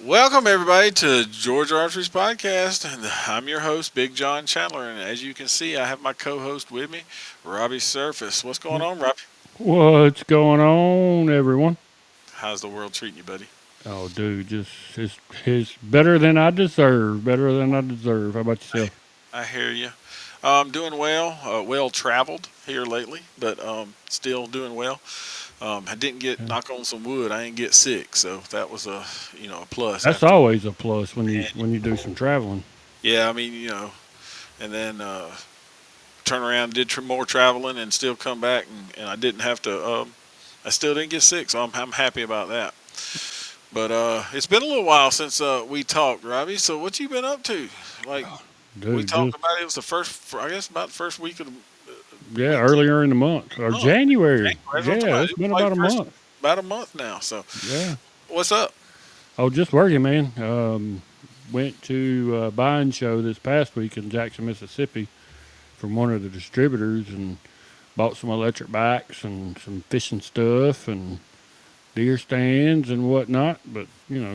Welcome everybody to George Archery's podcast, and I'm your host, Big John Chandler. And as you can see, I have my co-host with me, Robbie Surface. What's going on, Robbie? What's going on, everyone? How's the world treating you, buddy? Oh, dude, just his better than I deserve. Better than I deserve. How about yourself? I hear you. Doing well. Well traveled here lately, but still doing well. I didn't get Yeah. knock on some wood. I didn't get sick, so that was a plus. That's After always a plus when you man, when you do some traveling. yeah, I mean and then turn around, did more traveling, and still come back, and I didn't have to. I still didn't get sick, so I'm happy about that. But it's been a little while since we talked, Robbie. So what you been up to? Like we Dude, talked just about it was the first, I guess, about the first week of the yeah, week. earlier in the month or Oh, January. January. That's what I'm talking Yeah, about. it's It been was like about a first month. about a month now. So Yeah. what's up? Oh, just working, man. Went to a buying show this past week in Jackson, Mississippi, from one of the distributors, and bought some electric bikes and some fishing stuff and deer stands and whatnot, but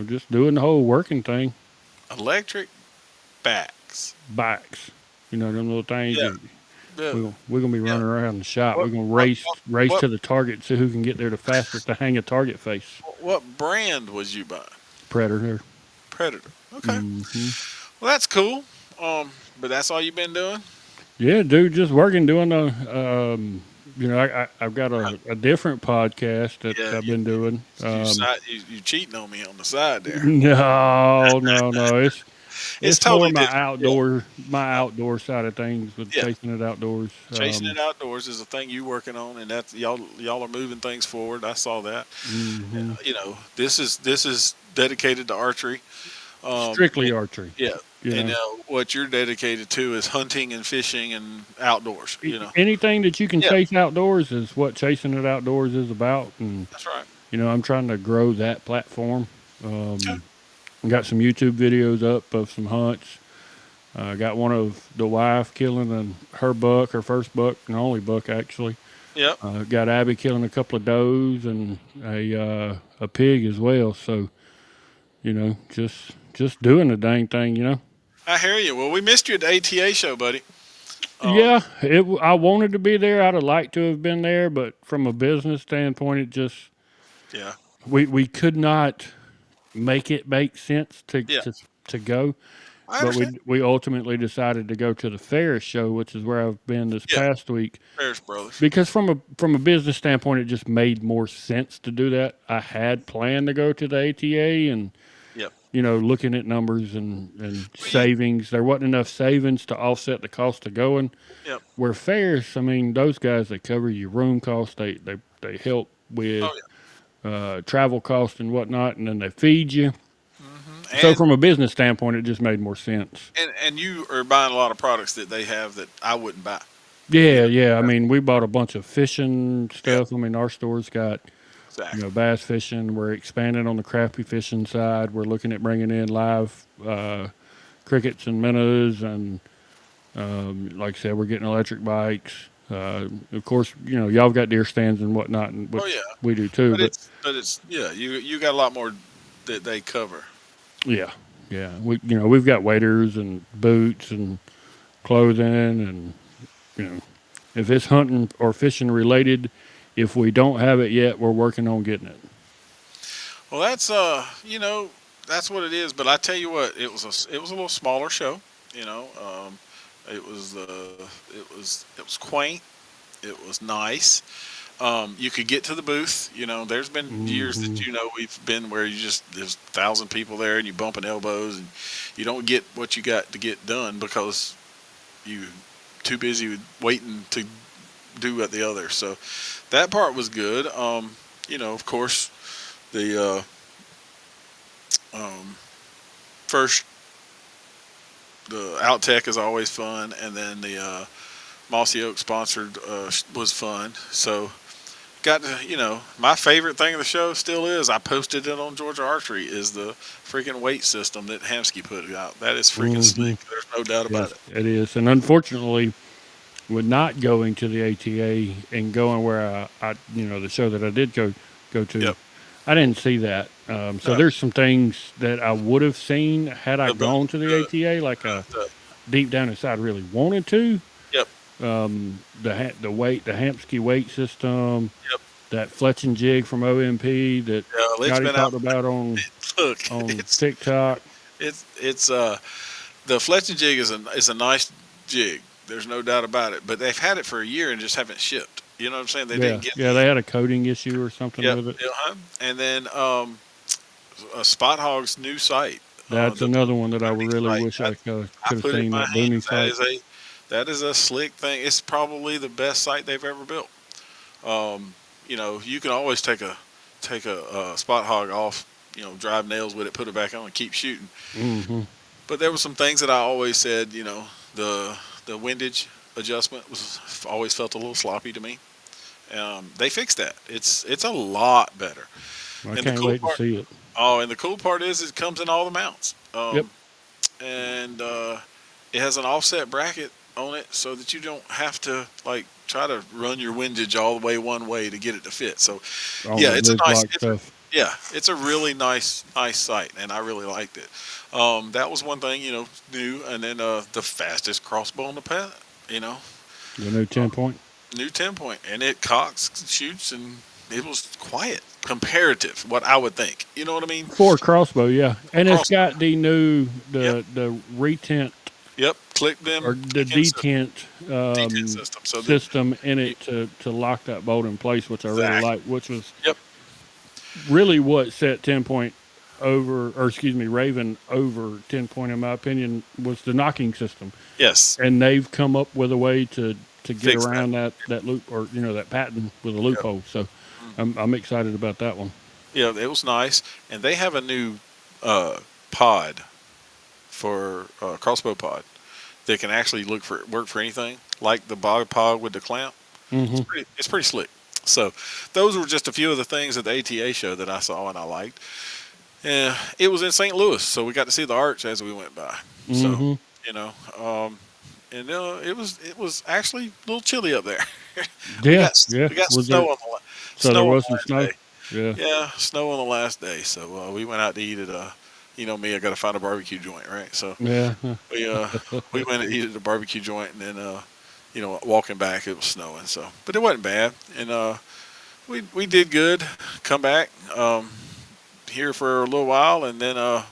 just doing the whole working thing. Electric backs. Bikes, them little things Yeah. that Yeah. we're gonna be Yeah. running around the shop. What We're gonna what race what to the target, see who can get there the fastest to hang a target face. what brand was you buying? Predator. Predator. Okay. Hmm. Well, that's cool. Um, but that's all you've been doing. Yeah, dude, just working doing the. I've got Uh, a different podcast that Yeah, I've been doing. you cheating on me on the side there. No, no, no. It's It's more totally different. Yeah. my Uh, outdoor side of things with yeah. chasing it outdoors. Chasing it outdoors is a thing you working on, and that's y'all are moving things forward. I saw that. Hmm. This is dedicated to archery. Strictly And, archery. yeah, You and know, what you're dedicated to is hunting and fishing and outdoors. Anything that you can Yeah, chase outdoors is what chasing it outdoors is about. And that's right. I'm trying to grow that platform. Okay. Got some YouTube videos up of some hunts. Got one of the wife killing her buck, her first buck, and only buck actually. Yep. Got Abby killing a couple of does and a pig as well. So just doing the dang thing. I hear you. Well, we missed you at the ATA show, buddy. Um, Yeah, I wanted to be there. I'd have liked to have been there, but from a business standpoint, it just yeah. we could not make it make sense to Yeah. to go. I But understand. we ultimately decided to go to the Ferris show, which is where I've been this Yeah. past week, Ferris Brothers. because from a business standpoint, it just made more sense to do that. I had planned to go to the ATA and Yep. looking at numbers and Well, you. savings. There wasn't enough savings to offset the cost of going. Yep. Where Ferris, I mean, those guys, they cover your room costs. They help with Oh yeah. travel costs and whatnot, and then they feed you. So And from a business standpoint, it just made more sense. and you are buying a lot of products that they have that I wouldn't buy. You Yeah, know. yeah. I mean, we bought a bunch of fishing Yep. stuff. I mean, our store's got Exactly. bass fishing. We're expanding on the crappie fishing side. We're looking at bringing in live crickets and minnows, and like I said, we're getting electric bikes. Of course, y'all got deer stands and whatnot, and Oh which yeah. we do too. But it's yeah. You got a lot more that they cover. Yeah, yeah. We've got waders and boots and clothing, and you know if it's hunting or fishing related, if we don't have it yet, we're working on getting it. Well, that's what it is. But I tell you what, it was a little smaller show. You know, it was quaint. It was nice. You could get to the booth. There's been years Hmm. that we've been where there's 1,000 people there and you bumping elbows and you don't get what you got to get done because you too busy with waiting to do at the other. So that part was good. Of course, the um, first the Outtech is always fun, and then the Mossy Oak sponsored was fun. So got to my favorite thing of the show still is I posted it on Georgia Archery is the freaking weight system that Hamsky put out. That is freaking Hmm. slick. There's no doubt about Yes, it. it is. And unfortunately, with not going to the ATA and going where the show that I did go to, Yep. I didn't see that. So No, there's some things that I would have seen had I the boom, gone to the ATA, like the deep down inside really wanted to. yep, The weight, the Hampsky weight system, yep. that Fletch and jig from OMP that It's Scotty been out. talked about Look, on TikTok. it's the Fletcher jig is a nice jig. There's no doubt about it. But they've had it for a year and just haven't shipped. You know what I'm saying? They didn't Yeah, get yeah, they had a coding issue or something yep. with it. And then Spot Hog's new site, That's the another one that I Booney really site. wish I I could have put it in seen, my that Booney hands. site. That is a slick thing. It's probably the best site they've ever built. Um, you can always take a Spot Hog off. Drive nails with it, put it back on, and keep shooting. Hmm. But there were some things that I always said. The the windage adjustment was always felt a little sloppy to me. They fixed that. It's a lot better. I And the can't cool wait to part, see it. oh, and the cool part is it comes in all the mounts. Yep. And it has an offset bracket on it so that you don't have to like try to run your windage all the way one way to get it to fit. So On yeah, the lid lock stuff. it's a really nice site, and I really liked it. That was one thing new, and then the fastest crossbow on the pet, you know, The new 10 point. new 10 point, and it cocks, shoots, and it was quiet, comparative, what I would think. You know what I mean? For a crossbow, yeah. For And it's crossbow. got the new Yep, the retent yep. Click them, or the click in system, detent detent system, so that system in you it to lock that bolt in place, which I really exactly. like, which was Yep. really what set 10 point over, or excuse me, Raven over 10 point, in my opinion, was the knocking system. Yes. And they've come up with a way to get Fix that. around that loop, or that patent with a Yep. loophole. So Mhm. I'm excited about that one. Yeah, it was nice, and they have a new uh, pod for crossbow pod that can actually work for anything, like the bog pod with the clamp. Hmm. It's pretty slick. So those were just a few of the things at the ATA show that I saw and I liked. Yeah, it was in St. Louis, so we got to see the arch as we went by. So Hmm. you know, um, and it was actually a little chilly up there. we Yeah, got yeah. we got Was there? So there snow on was the some last snow. day. Yeah. Yeah, snow on the last day. So we went out to eat at me, I got to find a barbecue joint, right? So Yeah. we went and eat at a barbecue joint, and then walking back it was snowing. So, but it wasn't bad, and we did good. Come back here for a little while, and then I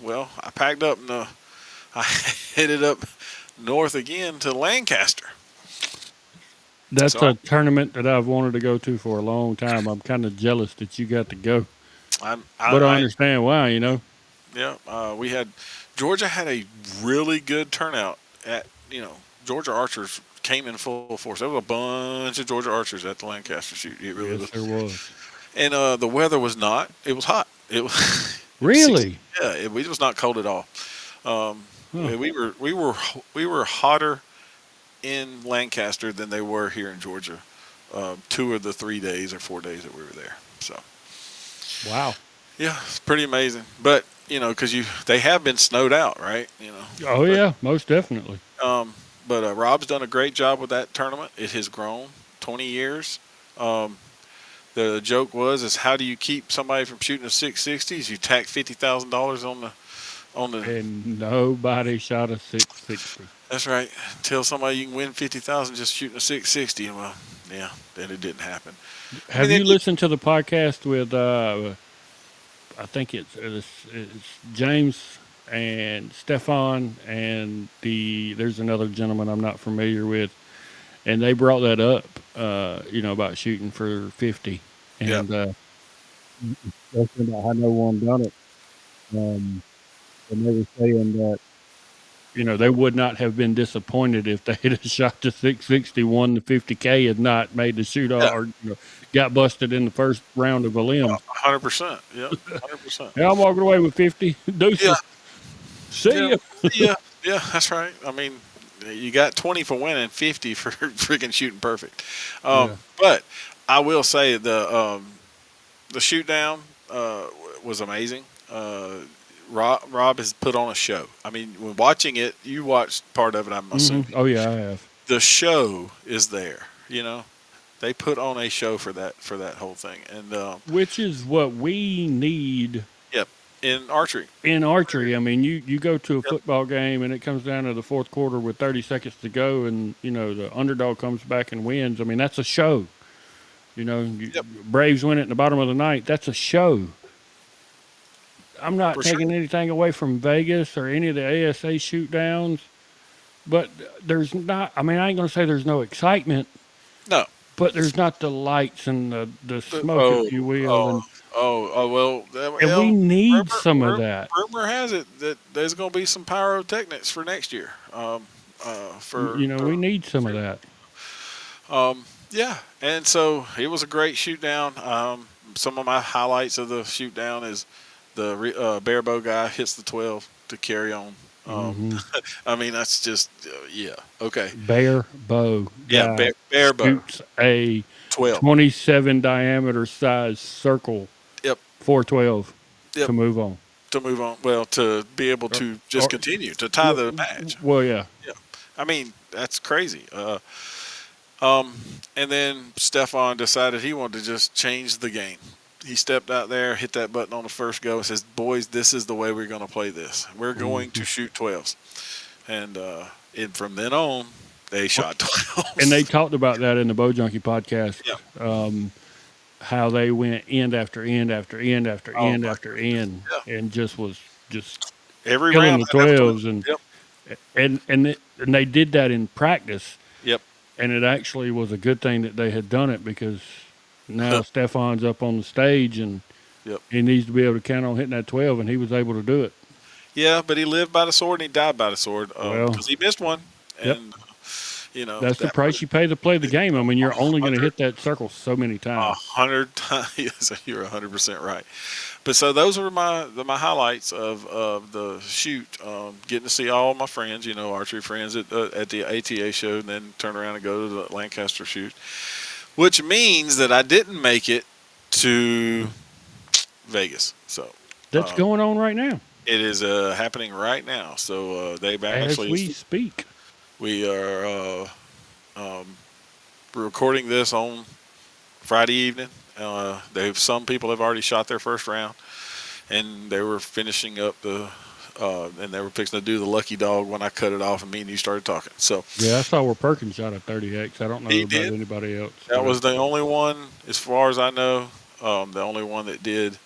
packed up and I headed up north again to Lancaster. That's So a tournament that I've wanted to go to for a long time. I'm kind of jealous that you got to go, but I I understand why. yeah, we had Georgia had a really good turnout at Georgia archers came in full force. There was a bunch of Georgia archers at the Lancaster shoot. It really Yes, was, there was. and the weather was not. It was hot. It was it was 60. Really? Yeah, it was not cold at all. Um, Huh. we were hotter in Lancaster than they were here in Georgia. 2 of the 3 days or 4 days that we were there. So Wow. yeah, it's pretty amazing. But because they have been snowed out, right? Oh But yeah, most definitely. um, Rob's done a great job with that tournament. It has grown 20 years. Um, the joke is how do you keep somebody from shooting a 660s? You tack $50,000 on the. And nobody shot a 660. That's right. Tell somebody you can win 50,000 just shooting a 660, and well, yeah, then it didn't happen. I mean, Have you listened to the podcast with? I think it's James and Stefan and there's another gentleman I'm not familiar with, and they brought that up. About shooting for 50, yeah, and talking about how no one done it. And they were saying that they would not have been disappointed if they had shot the 660, won the 50K, and not made the shoot yeah, or got busted in the first round of a limb. 100%. Yep, 100%. Yeah, I'm walking away with 50. Yeah, Deuces. See yeah, ya. yeah, yeah. That's right. I mean, you got 20 for winning, 50 for freaking shooting perfect. Yeah. But I will say the shoot down was amazing. Rob has put on a show. I mean, when watching it, you watched part of it, I'm assuming. Oh yeah, I have. The show is there. They put on a show for that whole thing, and which is what we need yep, in archery. in archery. I mean, you go to a Yep, football game and it comes down to the fourth quarter with 30 seconds to go, and the underdog comes back and wins. I mean, that's a show. yep, Braves win it in the bottom of the ninth. That's a show. I'm not for sure. taking anything away from Vegas or any of the ASA shoot downs, but there's not. I mean, I ain't gonna say there's no excitement, No, but there's not the lights and the smoke, if oh, you will, oh, well, and we need rumor, some of that. rumor has it that there's going to be some pyrotechnics for next year. We need some of For that. yeah, and so it was a great shoot down. Some of my highlights of the shoot down is the bare bow guy hits the 12 to carry on. Hmm. I mean, that's just yeah, okay, Bear bow yeah, guy bare bow shoots a 12. 27 diameter size circle Yep, 412 yep. to move on. To move on, well, to be able Or, to just or, continue to tie the match. well, yeah. Yeah, I mean that's crazy. Um, and then Stefan decided he wanted to just change the game. He stepped out there, hit that button on the first go, and says, "Boys, this is the way we're going to play this. We're going to Hmm. shoot 12s." And from then on, they shot And 12s. they talked about that in the Bow Junkie podcast. Yeah. Um, how they went end after end after end after Oh end my after goodness. end, Yeah. and just Every killing round the they'd have a 12. 12s, and Yep. and they did that in practice, Yep. and it actually was a good thing that they had done it, because now Stefan's up on the stage and Yep. he needs to be able to count on hitting that 12, and he was able to do it. Yeah, but he lived by the sword and he died by the sword Well, because he missed one, yep, and that's the that put price you pay to play the game. I mean, a you're only going to hundred hit that circle so many a times. hundred times. Yes, you're 100% right. But so those were my highlights of the shoot. Getting to see all my friends, archery friends at the ATA show, and then turn around and go to the Lancaster shoot, which means that I didn't make it to Vegas. So That's um, going on right now it is happening right now. So they've as actually we speak. we are um, recording this on Friday evening. Some people have already shot their first round, and they were finishing up and they were fixing to do the lucky dog when I cut it off, and me and you started talking. So Yeah, I saw where Perkins shot a 30X. I don't know he about did. anybody else, That was the only one, as far as I know, the only one that did.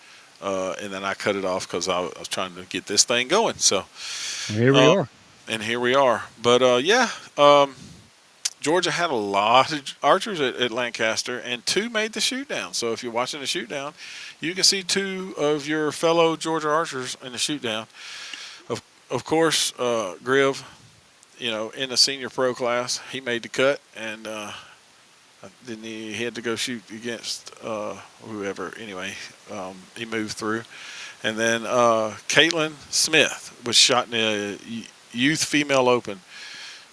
And then I cut it off because I was trying to get this thing going. So, here we uh, are. and here we are. But yeah, Georgia had a lot of archers at Lancaster, and two made the shoot down. So if you're watching the shoot down, you can see two of your fellow Georgia archers in the shoot down. Of course, Griv, in the senior pro class, he made the cut, and then he had to go shoot against whoever. Anyway, he moved through, and then Caitlin Smith was shot in the youth female open,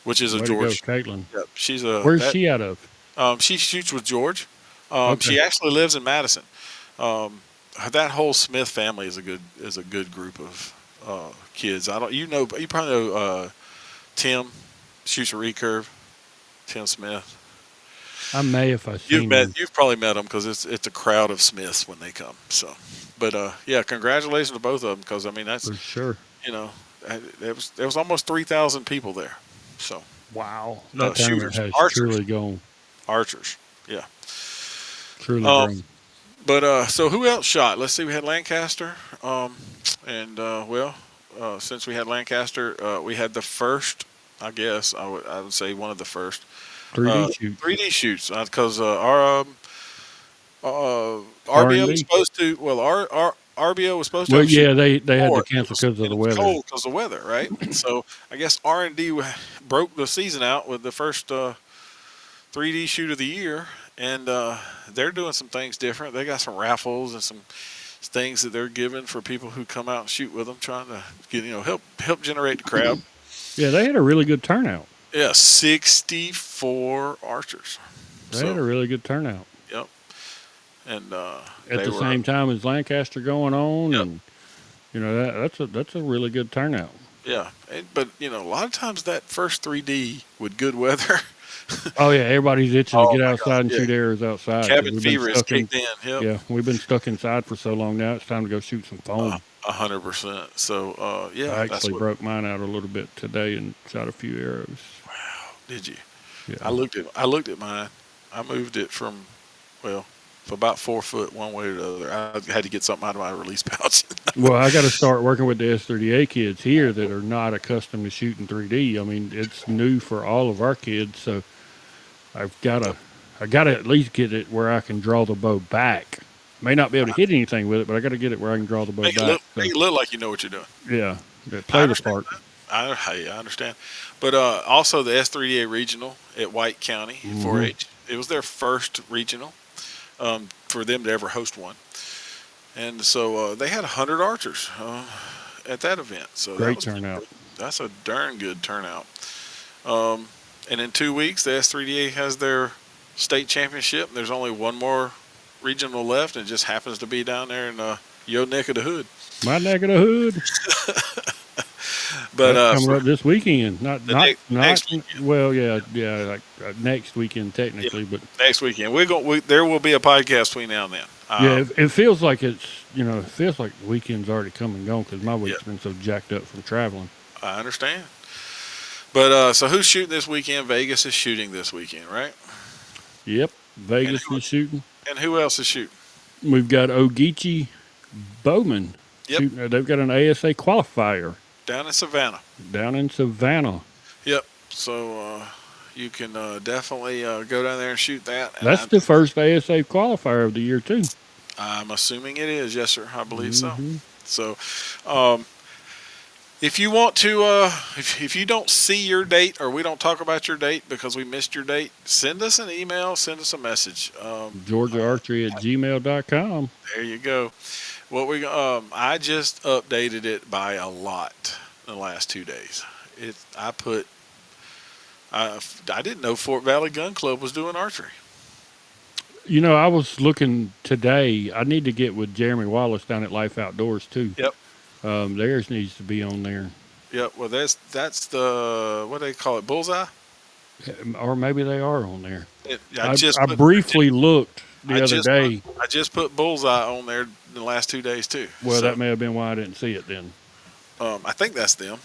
which is a Way to go, George. Caitlin. Yep, she's a Where's that. she out of? She shoots with George. Okay. She actually lives in Madison. Um, that whole Smith family is a good group of kids. I don't you probably know Tim shoots a recurve. Tim Smith. I may if I seen him. You've probably met them because it's a crowd of Smiths when they come. So, but yeah, congratulations to both of them because I mean that's For sure. you know there was almost 3,000 people there. So Wow. That tournament shooters, has archers, truly gone, archers, yeah. truly Um, grown. but so who else shot? Let's see. We had Lancaster, and since we had Lancaster, we had the first. I guess I would say one of the first 3D shoot. 3D shoots because our RBO was R&D. supposed to. Well, our RBO was supposed to Well, have a shoot yeah, they had to before. cancel because of And the it was weather. cold because of the weather, right? So I guess R&D broke the season out with the first 3D shoot of the year, and they're doing some things different. They got some raffles and some things that they're giving for people who come out and shoot with them, trying to get help generate the crowd. Yeah, they had a really good turnout. Yeah, 64 archers. They had a So really good turnout. yep, and At they the were same time as Lancaster going on, yep. and that's a really good turnout. Yeah, but a lot of times that first 3D with good weather, Oh yeah, everybody's itching to Oh get my God, outside and yeah, shoot arrows outside because cabin we've been fever is stuck in. kicked in. Yep. Yeah, we've been stuck inside for so long now. It's time to go shoot some Uh, foam. 100%. So, yeah, I that's actually what. broke mine out a little bit today and shot a few arrows. Did you? Yeah. I looked at mine. I moved it from, well, for about 4 foot one way or the other. I had to get something out of my release pouch. Well, I got to start working with the S30A kids here that are not accustomed to shooting 3D. I mean, it's new for all of our kids, so I've got Yep. to, I got to at least get it where I can draw the bow back. May not be able to hit anything with it, but I got to get it where I can draw the bow back. So Make it look like you know what you're doing. yeah, that I play the understand part. that. Hey, I understand. But also the S3DA regional at White County Hmm. 4-H. It was their first regional for them to ever host one, and so they had 100 archers at that event. So that Great was pretty turnout. good. That's a darn good turnout. Um, and in 2 weeks, the S3DA has their state championship. There's only one more regional left, and it just happens to be down there in your neck of the hood. My neck of the hood. But That's coming for up this weekend. the Not. next weekend, Well, yeah, yeah, like next weekend yeah, technically, but next weekend there will be a podcast between now and then. yeah, it feels like it feels like the weekend's already come and gone because my Yeah, week's been so jacked up from traveling. I understand. But so who's shooting this weekend? Vegas is shooting this weekend, right? Yep, And Vegas is shooting. who else is shooting? We've got Ogeechee Bowman Yep, shooting. They've got an ASA qualifier down in Savannah. down in Savannah. Yep. So you can definitely go down there and shoot that. And That's the first ASA qualifier of the year too. I'm assuming it is. Yes, sir. I believe so. Hmm. So um, if you want to, if you don't see your date or we don't talk about your date because we missed your date, send us an email, send us a message. GeorgiaArchery at gmail.com. There you go. I just updated it by a lot in the last 2 days. It I put I didn't know Fort Valley Gun Club was doing archery. You know, I was looking today. I need to get with Jeremy Wallace down at Life Outdoors too. Yep. Theirs needs to be on there, Yep. Well, that's the what do they call it, bullseye. or maybe they are on there. I I briefly looked I the other just put day. I just put bullseye on there in the last 2 days too. Well, So that may have been why I didn't see it then. I think that's them.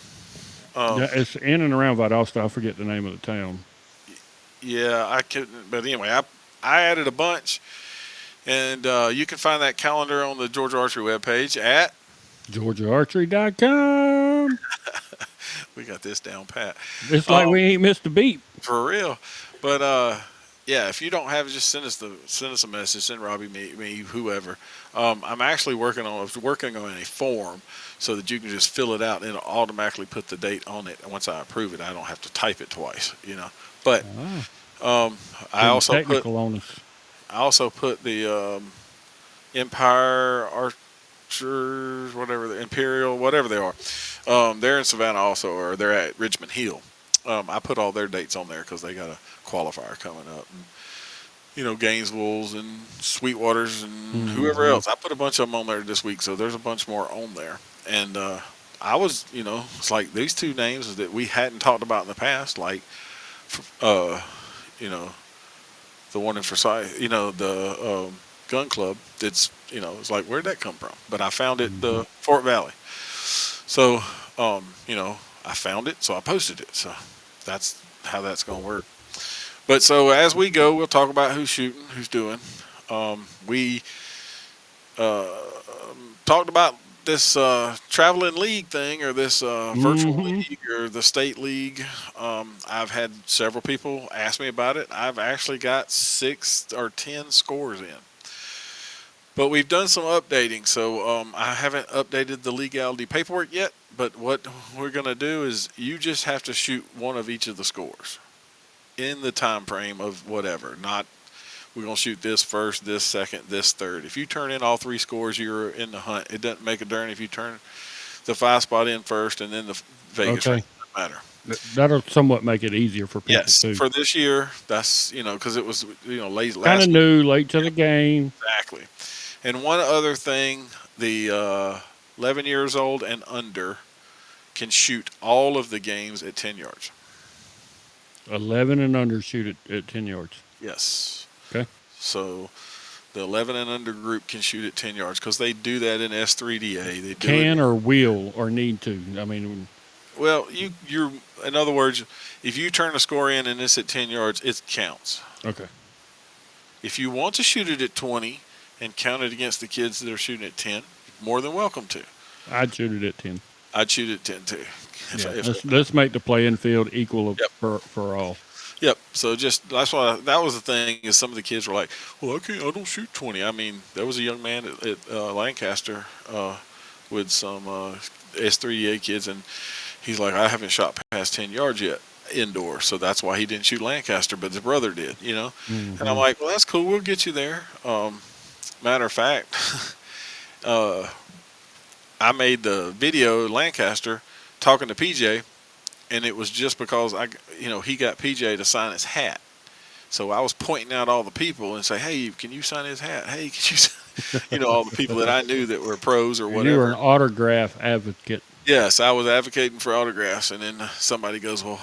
Um, Yeah, it's in and around Valdosta. I forget the name of the town. yeah, I couldn't. But anyway, I added a bunch, and you can find that calendar on the Georgia Archery webpage at. GeorgiaArchery.com. We got this down pat. It's like Um, we ain't missed a beat. for real. But yeah, if you don't have it, just send us a message. Send Robbie, me, whoever. I was working on a form so that you can just fill it out and it'll automatically put the date on it. And once I approve it, I don't have to type it twice. But Ah, um, I getting also put technical on us. the Empire Archers, whatever the Imperial, whatever they are. They're in Savannah also, or they're at Richmond Hill. I put all their dates on there because they got a qualifier coming up. And, Gainesville's and Sweetwater's and whoever Hmm. else. I put a bunch of them on there this week, so there's a bunch more on there. And I was, it's like these two names that we hadn't talked about in the past, like, uh, you know, the one in Forsyth, the gun club. It's like, where'd that come from? But I found it, Hmm. the Fort Valley. So, I found it, so I posted it. So that's how that's going to work. But so as we go, we'll talk about who's shooting, who's doing. We uh, talked about this traveling league thing or this virtual Hmm. league or the state league. I've had several people ask me about it. I've actually got 6 or 10 scores in. But we've done some updating, so I haven't updated the legality paperwork yet. But what we're going to do is you just have to shoot one of each of the scores in the time frame of whatever. Not we're going to shoot this first, this second, this third. If you turn in all 3 scores, you're in the hunt. It doesn't make a darn if you turn the 5 spot in first and then the Vegas Okay. range. Doesn't matter. That'll somewhat make it easier for people Yes, too. for this year, that's because it was late Kind of last week. new, late to the game. Exactly. And one other thing, the 11 years old and under can shoot all of the games at 10 yards. 11 and under shoot at 10 yards. Yes. Okay. So the 11 and under group can shoot at 10 yards because they do that in S3DA. They do it. Can or will or need to. I mean, Well, you're in other words, if you turn a score in and it's at 10 yards, it counts. okay. If you want to shoot it at 20 and count it against the kids that are shooting at 10, more than welcome to. I'd shoot it at 10. I'd shoot it at 10 too. Yeah. Let's make the playing field equal Yep. for all. Yep. So just that's why that was the thing is some of the kids were like, "Well, I don't shoot 20." I mean, there was a young man at Lancaster with some S3DA kids, and he's like, "I haven't shot past 10 yards yet indoor," so that's why he didn't shoot Lancaster, but his brother did. And I'm like, "Well, that's cool. We'll get you there." Matter of fact, uh, I made the video Lancaster talking to PJ, and it was just because he got PJ to sign his hat. So I was pointing out all the people and say, "Hey, can you sign his hat? Hey, can you?" All the people that I knew that were pros or whatever. You were an autograph advocate. Yes, I was advocating for autographs, and then somebody goes, "Well,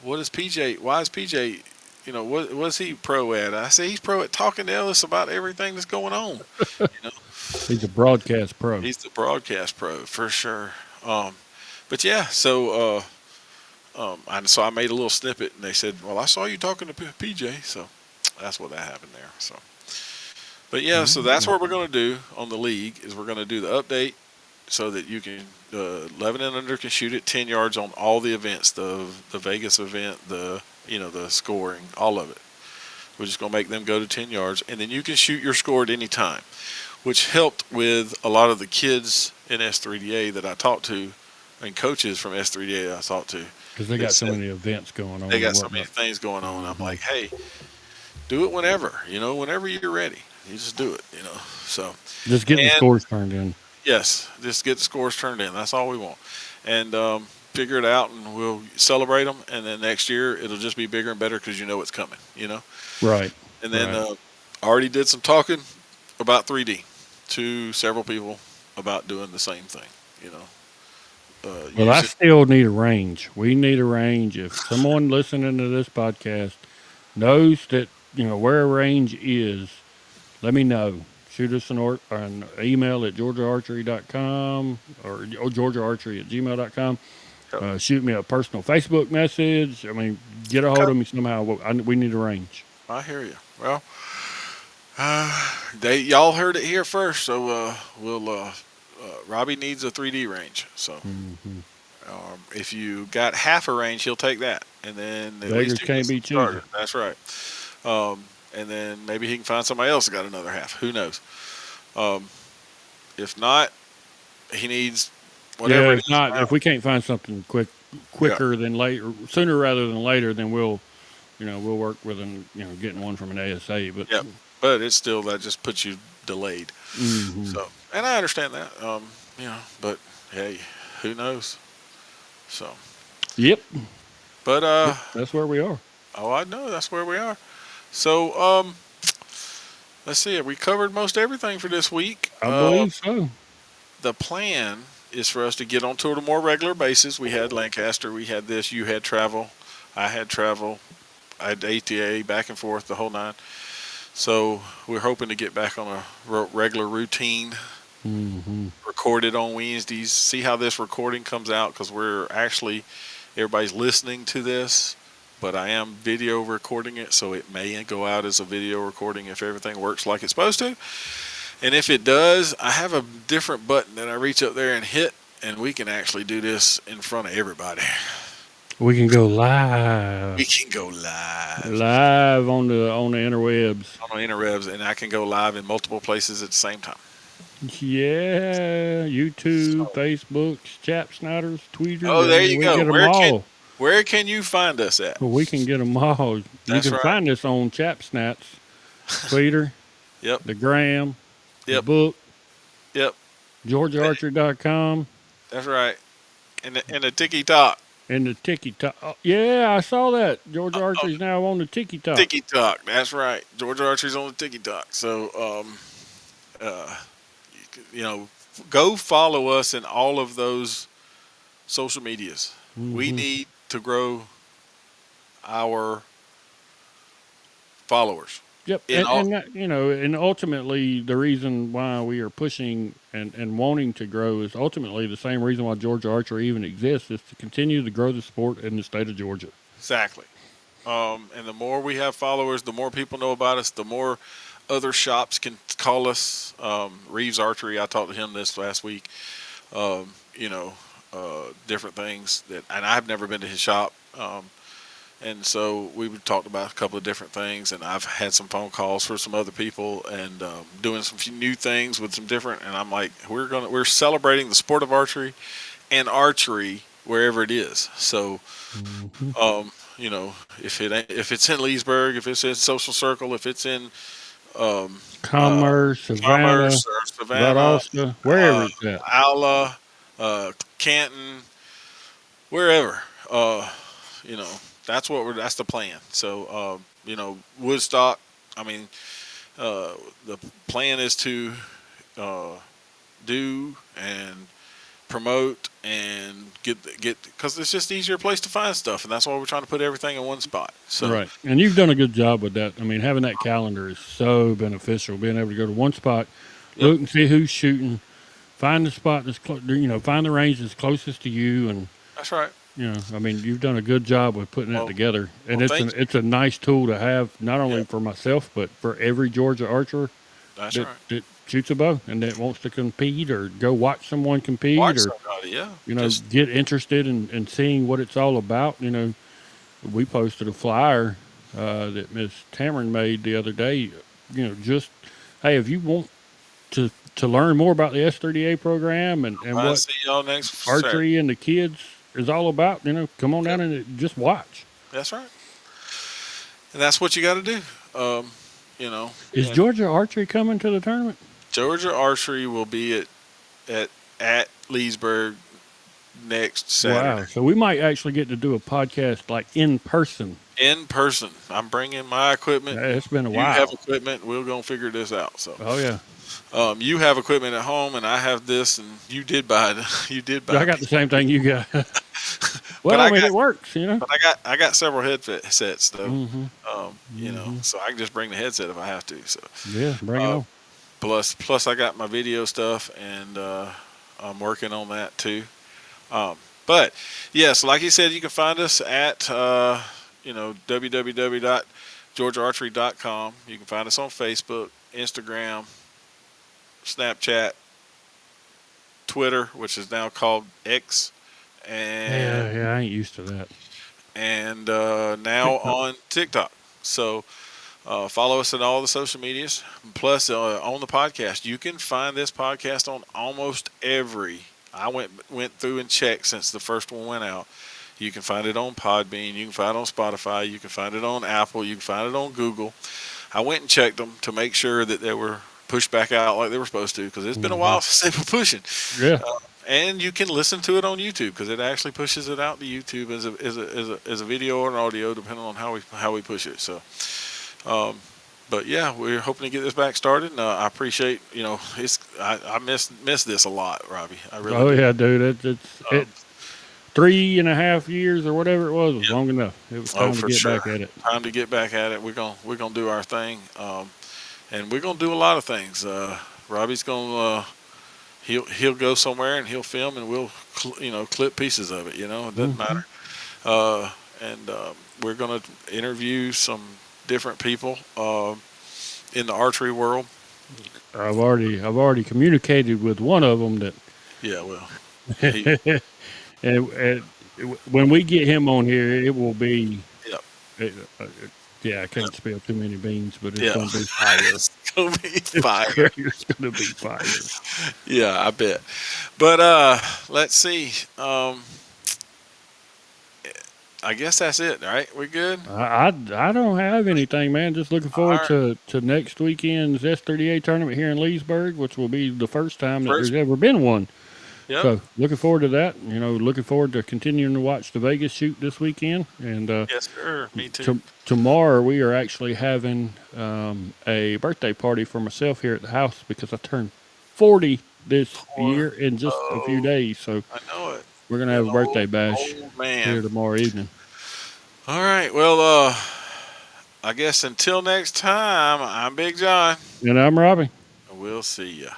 what is PJ? Why is PJ? What's he pro at?" I say he's pro at talking to Ellis about everything that's going on. You know, He's a broadcast pro. he's the broadcast pro for sure. But yeah, so I made a little snippet, and they said, "Well, I saw you talking to PJ," so that's what that happened there. So, but yeah, so that's what we're going to do on the league is we're going to do the update so that you can 11 and under can shoot at 10 yards on all the events, the Vegas event, the scoring, all of it. We're just going to make them go to 10 yards, and then you can shoot your score at any time, which helped with a lot of the kids in S3DA that I talked to and coaches from S3DA I talked to. Because they got so many events going on. They got so many things going on. I'm like, hey, do it whenever, whenever you're ready. You just do it, So just get the scores turned in. Yes, just get the scores turned in. That's all we want. And figure it out, and we'll celebrate them. And then next year, it'll just be bigger and better because it's coming, Right. And then I already did some talking about 3D to several people about doing the same thing, Well, I still need a range. We need a range. If someone listening to this podcast knows that, where a range is, let me know. Shoot us an email at georgiaarchery.com or georgiaarchery@gmail.com. Shoot me a personal Facebook message. I mean, get a hold of me somehow. We need a range. I hear you. Well, y'all heard it here first, so Robbie needs a 3D range. So if you got half a range, he'll take that, and then at Beggars least can't be choosers. That's right. And then maybe he can find somebody else that got another half. Who knows? If not, he needs whatever. Yeah, if we can't find something quicker than later, sooner rather than later, then we'll work with getting one from an ASA. But but it's still that just puts you delayed. So, and I understand that. But hey, who knows? So. Yep. But that's where we are. Oh, I know that's where we are. So let's see. We covered most everything for this week. I believe so. The plan is for us to get on tour on a more regular basis. We had Lancaster. We had this. You had travel. I had travel. I had ATA, back and forth, the whole nine. So we're hoping to get back on a regular routine. Recorded on Wednesdays. See how this recording comes out because everybody's listening to this. But I am video recording it, so it may go out as a video recording if everything works like it's supposed to. And if it does, I have a different button that I reach up there and hit, and we can actually do this in front of everybody. We can go live. We can go live. Live on the interwebs. On the interwebs, and I can go live in multiple places at the same time. Yeah, YouTube, Facebook, Chap Snyder's, Twitter. Oh, there you go. Get them all. Where can you find us at? Well, we can get them all. You can find us on Chap Snats, Twitter, the Gram, the book, GeorgiaArchery.com. That's right. And the TikTok. And the TikTok. Oh, yeah, I saw that. Georgia Archery's now on the TikTok. TikTok. That's right. Georgia Archery's on the TikTok. So, go follow us in all of those social medias. We need to grow our followers. Yep, In all, and that, and ultimately the reason why we are pushing and wanting to grow is ultimately the same reason why Georgia Archery even exists is to continue to grow the sport in the state of Georgia. exactly. And the more we have followers, the more people know about us, the more other shops can call us. Reeves Archery, I talked to him this last week. Um, you know, different things that, and I've never been to his shop. And so we talked about a couple of different things, and I've had some phone calls for some other people, and doing some few new things with some different. And I'm like, we're celebrating the sport of archery and archery wherever it is. So, Hmm. if it's in Leesburg, if it's in Social Circle, if it's in um, uh, Commerce, Savannah, Commerce or Savannah, Valdosta, wherever uh, it's at. Alla, Canton, wherever. You know, that's the plan. So, Woodstock. I mean, the plan is to uh, do and promote and get because it's just easier place to find stuff, and that's why we're trying to put everything in one spot. So, Right. And you've done a good job with that. I mean, having that calendar is so beneficial. Being able to go to one spot, yep, look and see who's shooting, find the spot that's find the range that's closest to you, and that's right. I mean, you've done a good job with putting that Well, together. And well, thank you. it's a nice tool to have not Yeah, only for myself but for every Georgia archer that's that right. shoots a bow and that wants to compete or go watch someone compete Watch or somebody. Yeah, just get interested in seeing what it's all about. We posted a flyer that Miss Tamron made the other day. Just hey, if you want to learn more about the S30A program and I what see y'all next Saturday. archery and the kids is all about, come on Yep, down and just watch. that's right. And that's what you got to do. Um, Is and Georgia archery coming to the tournament? Georgia Archery will be at at Leesburg next Saturday Wow! So we might actually get to do a podcast like in person. in person. I'm bringing my equipment. It's been a You have while. equipment. We're gonna figure this out. So, Oh yeah, you have equipment at home, and I have this, and you did buy it. You did I buy a got the piece, same thing you got. but Well, I mean, it works. I got several headsets though. Mm-hmm. Mm-hmm. So I can just bring the headset if I have to. So, Yeah, bring it uh, on. plus I got my video stuff, and I'm working on that too. Um, but yes, like you said, you can find us at www.georgiaarchery.com. You can find us on Facebook, Instagram, Snapchat, Twitter, which is now called X, and Yeah, yeah, I ain't used to that. now TikTok. on TikTok. So follow us in all the social medias. Plus, on the podcast, you can find this podcast on almost every. I went through and checked since the first one went out. You can find it on Podbean. You can find it on Spotify. You can find it on Apple. You can find it on Google. I went and checked them to make sure that they were pushed back out like they were supposed to because it's been a Hmm. while since they were pushing. Yeah. And you can listen to it on YouTube because it actually pushes it out to YouTube as a video or an audio, depending on how we push it. So, um, but yeah, we're hoping to get this back started. And, I appreciate I miss this a lot, Robbie. I really Oh do. yeah, dude. It Um, 3.5 years or whatever it was yeah. long enough. It was Oh, time to for get sure. back at it. Time to get back at it. We're gonna do our thing, and we're gonna do a lot of things. Robbie's gonna he'll go somewhere and he'll film and we'll clip pieces of it. It doesn't Hmm. matter. And we're gonna interview some different people in the archery world. I've already communicated with one of them that, Yeah, well, he and when we get him on here, it will be. yeah Uh, uh, yeah, I can't spill too many beans, but it's yeah. gonna be fire. It's gonna be It's, fire. it's gonna be fire. Yeah, I bet. But let's see. I guess that's it. All right, we good? I don't have anything, man. Just looking All forward right. to next weekend's S30A tournament here in Leesburg, which will be the first time that there's First. ever been one. Yep. So looking forward to that. Looking forward to continuing to watch the Vegas shoot this weekend. And Yes, sir. Me too. tomorrow we are actually having a birthday party for myself here at the house because I turned 40 this Or year in just a few oh, days. So I know it. we're gonna You're have an a birthday bash old man. here tomorrow evening. All right. Well, I guess until next time, I'm Big John. And I'm Robbie. We'll see ya.